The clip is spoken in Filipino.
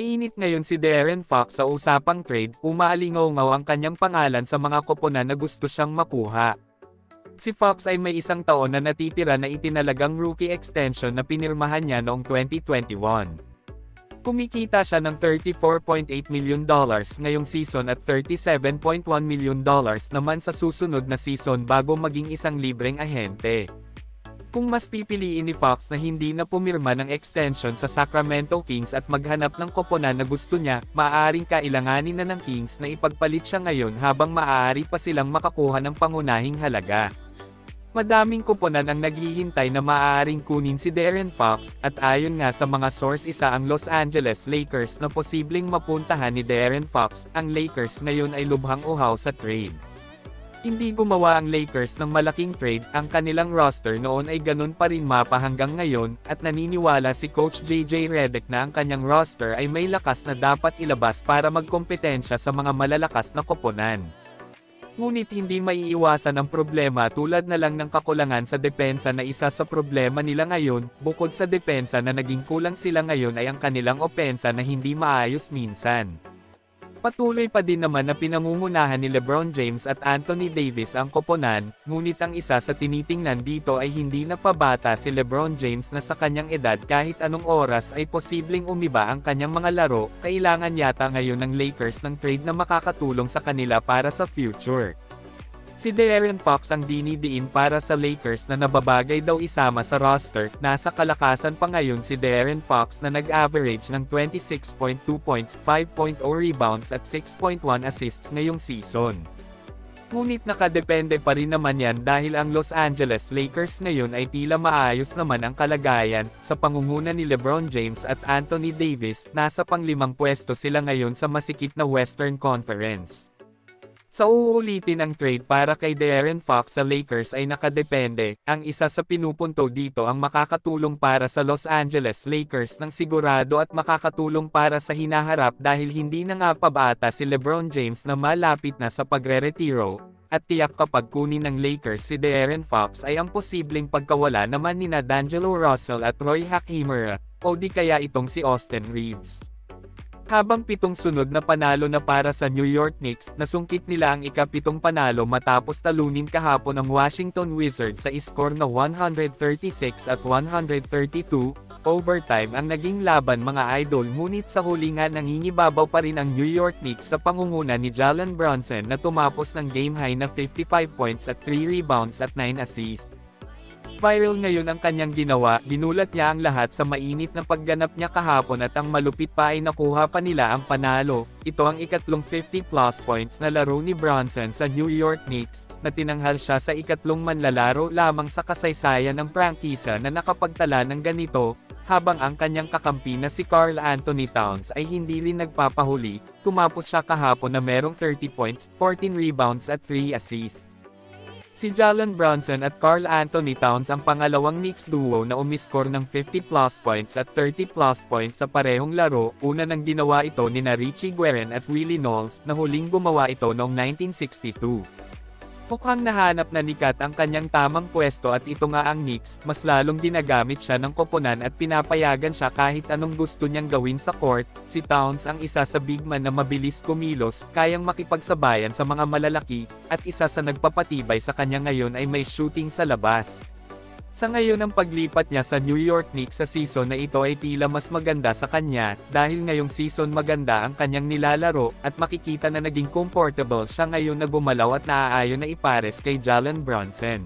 Mainit ngayon si De'Aaron Fox sa usapang trade, umaalingaw-ngaw ang kanyang pangalan sa mga koponan na gusto siyang makuha. Si Fox ay may isang taon na natitira na itinalagang rookie extension na pinirmahan niya noong 2021. Kumikita siya ng $34.8 million ngayong season at $37.1 million naman sa susunod na season bago maging isang libreng ahente. Kung mas pipiliin ni Fox na hindi na pumirma ng extension sa Sacramento Kings at maghanap ng koponan na gusto niya, maaaring kailanganin na ng Kings na ipagpalit siya ngayon habang maaari pa silang makakuha ng pangunahing halaga. Madaming koponan ang naghihintay na maaaring kunin si De'Aaron Fox, at ayon nga sa mga source isa ang Los Angeles Lakers na posibleng mapuntahan ni De'Aaron Fox. Ang Lakers ngayon ay lubhang uhaw sa trade. Hindi gumawa ang Lakers ng malaking trade, ang kanilang roster noon ay ganun pa rin mapa hanggang ngayon, at naniniwala si Coach JJ Redick na ang kanyang roster ay may lakas na dapat ilabas para magkompetensya sa mga malalakas na koponan. Ngunit hindi maiiwasan ang problema tulad na lang ng kakulangan sa depensa na isa sa problema nila ngayon. Bukod sa depensa na naging kulang sila ngayon ay ang kanilang opensa na hindi maayos minsan. Patuloy pa din naman na pinangungunahan ni LeBron James at Anthony Davis ang koponan, ngunit ang isa sa tinitingnan dito ay hindi na pabata si LeBron James na sa kanyang edad kahit anong oras ay posibleng umiba ang kanyang mga laro. Kailangan yata ngayon ng Lakers ng trade na makakatulong sa kanila para sa future. Si De'Aaron Fox ang dinidiin para sa Lakers na nababagay daw isama sa roster. Nasa kalakasan pa ngayon si De'Aaron Fox na nag-average ng 26.2 points, 5.0 rebounds at 6.1 assists ngayong season. Ngunit nakadepende pa rin naman yan dahil ang Los Angeles Lakers ngayon ay tila maayos naman ang kalagayan. Sa pangunguna ni LeBron James at Anthony Davis, nasa pang-5 pwesto sila ngayon sa masikip na Western Conference. Sa uulitin ang trade para kay De'Aaron Fox sa Lakers ay nakadepende, ang isa sa pinupunto dito ang makakatulong para sa Los Angeles Lakers ng sigurado at makakatulong para sa hinaharap dahil hindi na nga pabata si LeBron James na malapit na sa pagre-retiro, at tiyak kapag kunin ng Lakers si De'Aaron Fox ay ang posibleng pagkawala naman nina D'Angelo Russell at Roy Hachimura, o di kaya itong si Austin Reeves. Habang 7 sunod na panalo na para sa New York Knicks, nasungkit nila ang ika-7 panalo matapos talunin kahapon ang Washington Wizards sa iskor na 136 at 132, overtime ang naging laban mga idol, ngunit sa huli nga nangingibabaw pa rin ang New York Knicks sa pangunguna ni Jalen Brunson na tumapos ng game high na 55 points at 3 rebounds at 9 assists. Viral ngayon ang kanyang ginawa, ginulat niya ang lahat sa mainit na pagganap niya kahapon at ang malupit pa ay nakuha pa nila ang panalo. Ito ang ikatlong 50-plus points na laro ni Brunson sa New York Knicks, na tinanghal siya sa ikatlong manlalaro lamang sa kasaysayan ng prangkisa na nakapagtala ng ganito, habang ang kanyang kakampi na si Karl Anthony Towns ay hindi rin nagpapahuli. Tumapos siya kahapon na merong 30 points, 14 rebounds at 3 assists. Si Jalen Brunson at Karl Anthony Towns ang pangalawang Knicks duo na umiskor ng 50-plus points at 30-plus points sa parehong laro. Una nang ginawa ito nina Richie Guerin at Willie Knowles, na huling gumawa ito noong 1962. Mukhang nahanap na ni Kat ang kanyang tamang pwesto at ito nga ang Knicks, mas lalong ginagamit siya ng koponan at pinapayagan siya kahit anong gusto niyang gawin sa court. Si Towns ang isa sa big man na mabilis kumilos, kayang makipagsabayan sa mga malalaki, at isa sa nagpapatibay sa kanya ngayon ay may shooting sa labas. Sa ngayon ang paglipat niya sa New York Knicks sa season na ito ay tila mas maganda sa kanya, dahil ngayong season maganda ang kanyang nilalaro, at makikita na naging comfortable siya ngayon na gumalaw at naaayon na ipares kay Jalen Brunson.